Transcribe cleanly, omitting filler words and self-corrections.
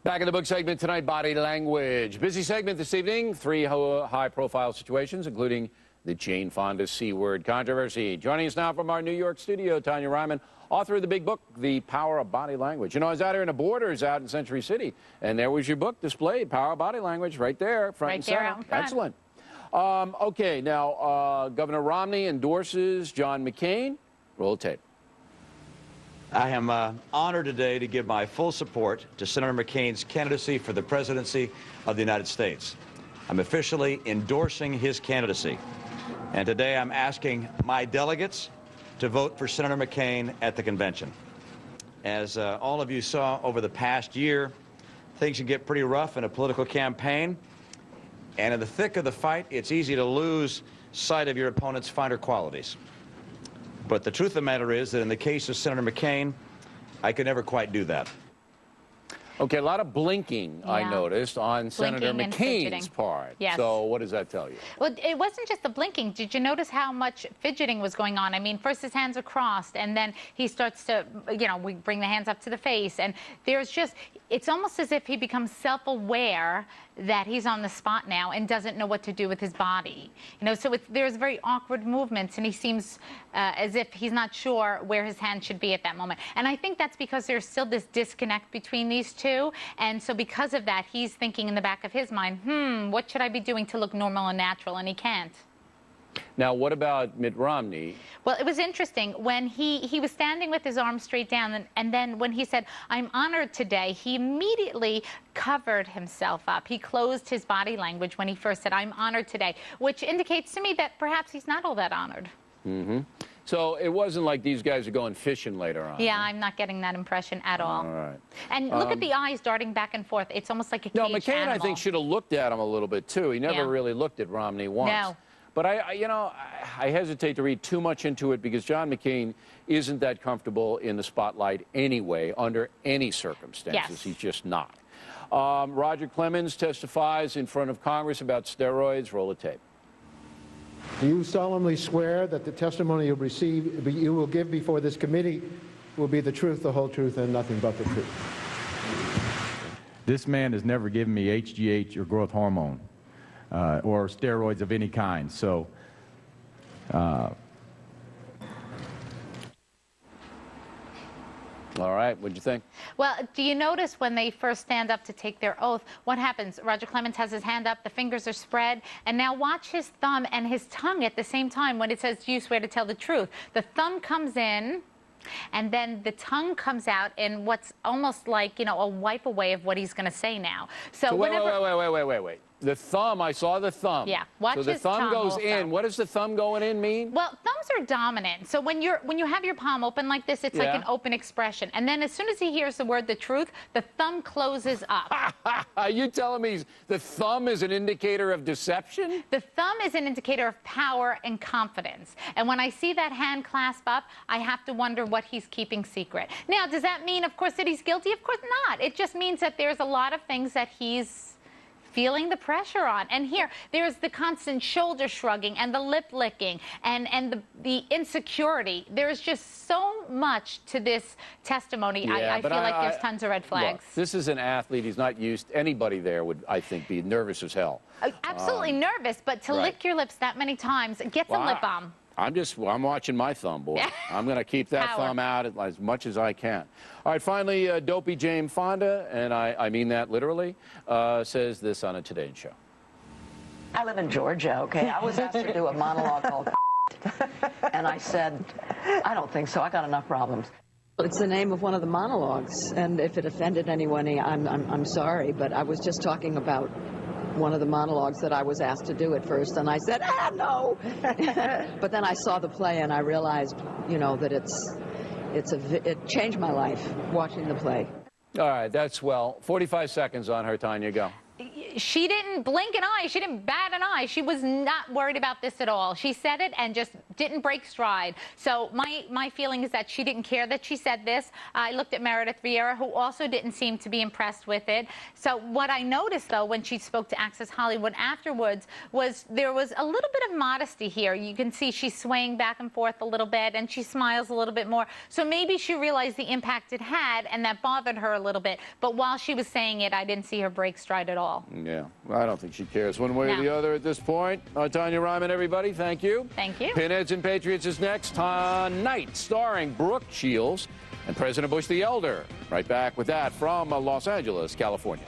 Back in the book segment tonight, body language. Busy segment this evening, 3 high-profile situations, including the Jane Fonda C-word controversy. Joining us now from our New York studio, Tonya Reiman, author of the big book, The Power of Body Language. You know, I was out here in the Borders out in Century City, and there was your book displayed, Power of Body Language, right there, front and center. Excellent. Okay, now, Governor Romney endorses John McCain. Roll tape. I am honored today to give my full support to Senator McCain's candidacy for the presidency of the United States. I'm officially endorsing his candidacy. And today I'm asking my delegates to vote for Senator McCain at the convention. As all of you saw over the past year, things can get pretty rough in a political campaign. And in the thick of the fight, it's easy to lose sight of your opponent's finer qualities. But the truth of the matter is that in the case of Senator McCain, I could never quite do that. Okay, a lot of blinking, I noticed, on Senator McCain's part. Yes. So what does that tell you? Well, it wasn't just the blinking. Did you notice how much fidgeting was going on? I mean, first his hands are crossed, and then he starts to, you know, we bring the hands up to the face. And there's just, it's almost as if he becomes self-aware that he's on the spot now and doesn't know what to do with his body. You know, so there's very awkward movements, and he seems as if he's not sure where his hand should be at that moment. And I think that's because there's still this disconnect between these two. And so because of that, he's thinking in the back of his mind, what should I be doing to look normal and natural? And he can't. Now, what about Mitt Romney? Well, it was interesting. When he was standing with his arms straight down, and then when he said, "I'm honored today," he immediately covered himself up. He closed his body language when he first said, "I'm honored today," which indicates to me that perhaps he's not all that honored. So it wasn't like these guys are going fishing later on. Yeah, I'm not getting that impression at all. All right. And look at the eyes darting back and forth. It's almost like a caged McCain, animal. I think, should have looked at him a little bit, too. He never really looked at Romney once. No. But I hesitate to read too much into it because John McCain isn't that comfortable in the spotlight anyway, under any circumstances. Yes. He's just not. Roger Clemens testifies in front of Congress about steroids. Roll the tape. Do you solemnly swear that the testimony you will give before this committee will be the truth, the whole truth, and nothing but the truth? This man has never given me HGH or growth hormone or steroids of any kind. So all right, what'd you think? Well, do you notice when they first stand up to take their oath, what happens? Roger Clemens has his hand up, the fingers are spread, and now watch his thumb and his tongue at the same time when it says, "Do you swear to tell the truth?" The thumb comes in, and then the tongue comes out in what's almost like, you know, a wipe away of what he's going to say now. So wait. whenever... The thumb, I saw the thumb. Yeah, watch so the his thumb tongue goes also. in. What does the thumb going in mean? Well, thumbs are dominant. So when you have your palm open like this, it's like an open expression. And then as soon as he hears the word "the truth," the thumb closes up. Are you telling me the thumb is an indicator of deception? The thumb is an indicator of power and confidence. And when I see that hand clasp up, I have to wonder what he's keeping secret. Now, does that mean, of course, that he's guilty? Of course not. It just means that there's a lot of things that he's feeling the pressure on. And here, there's the constant shoulder shrugging and the lip licking and the insecurity. There's just so much to this testimony. I feel like there's tons of red flags. Look, this is an athlete. He's not used. Anybody there would, I think, be nervous as hell. Absolutely nervous, but to lick your lips that many times, get some lip balm. I'm watching my thumb, boy. I'm going to keep that thumb out as much as I can. All right, finally, dopey Jane Fonda, and I mean that literally, says this on a Today Show. I live in Georgia, okay? I was asked to do a monologue called and I said, I don't think so. I got enough problems. It's the name of one of the monologues, and if it offended anyone, I'm sorry, but I was just talking about one of the monologues that I was asked to do at first, and I said, no. But then I saw the play, and I realized, you know, that it changed my life watching the play. All right, that's 45 seconds on her, Tonya, go. she didn't blink an eye. She didn't bat an eye. She was not worried about this at all. She said it and just didn't break stride. So my feeling is that she didn't care that she said this. I looked at Meredith Vieira, who also didn't seem to be impressed with it. So what I noticed, though, when she spoke to Access Hollywood afterwards was there was a little bit of modesty here. You can see she's swaying back and forth a little bit, and she smiles a little bit more. So maybe she realized the impact it had, and that bothered her a little bit. But while she was saying it, I didn't see her break stride at all. Yeah, well, I don't think she cares one way or No. the other at this point. Tonya Reiman, everybody, thank you. Thank you. Pinheads and Patriots is next tonight, starring Brooke Shields and President Bush the Elder. Right back with that from Los Angeles, California.